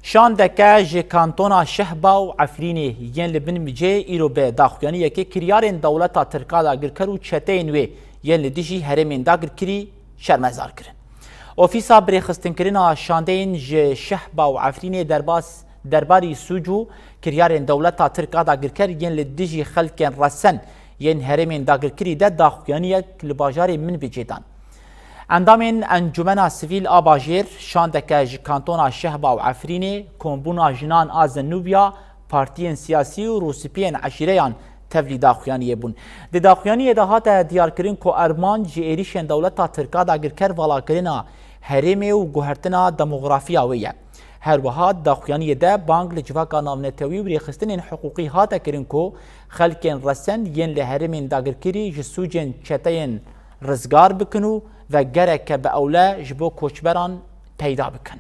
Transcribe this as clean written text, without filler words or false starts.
شاندکه جی کانتونا شهبا و عفرینی ین لبن مجه ایرو به داخویانی یکی کریارین دولتا ترکا دا گرکر و چتین وی ین لدیجی هرمین دا گرکری شرمزار کرن. اوفیسا بریخستن کرنا شاندین جی شهبا و عفرینی درباری سوجو کریارین دولتا ترکا دا گرکر ین لدیجی خلکن رسن ین هرمین دا گرکری دا داخویانی یک لباجار من بجیدان. اندامین انجمن سیویل آباجیر شاندکه جی کانتونا شهبا و عفرینی کمبونا جنان آزنوبیا پارتیین سیاسی و روسپیین عشیریان تفلی داخویانیه بون. دی داخویانیه ده هات دیار کرین که ارمان جی ایریشن دولتا ترکا دا گرکر والا کرینا هرمه و گوهرتنا دموغرافیا ویه. هر وهات داخویانیه ده بانگ لجواکا نامنتوی و ریخستنین حقوقی هات کرین که خلکین رسن ین لهرمین دا گرکری جسوجین چتین رزگار بکنو و گرک به اوله جبو کوچبران پیدا بکن.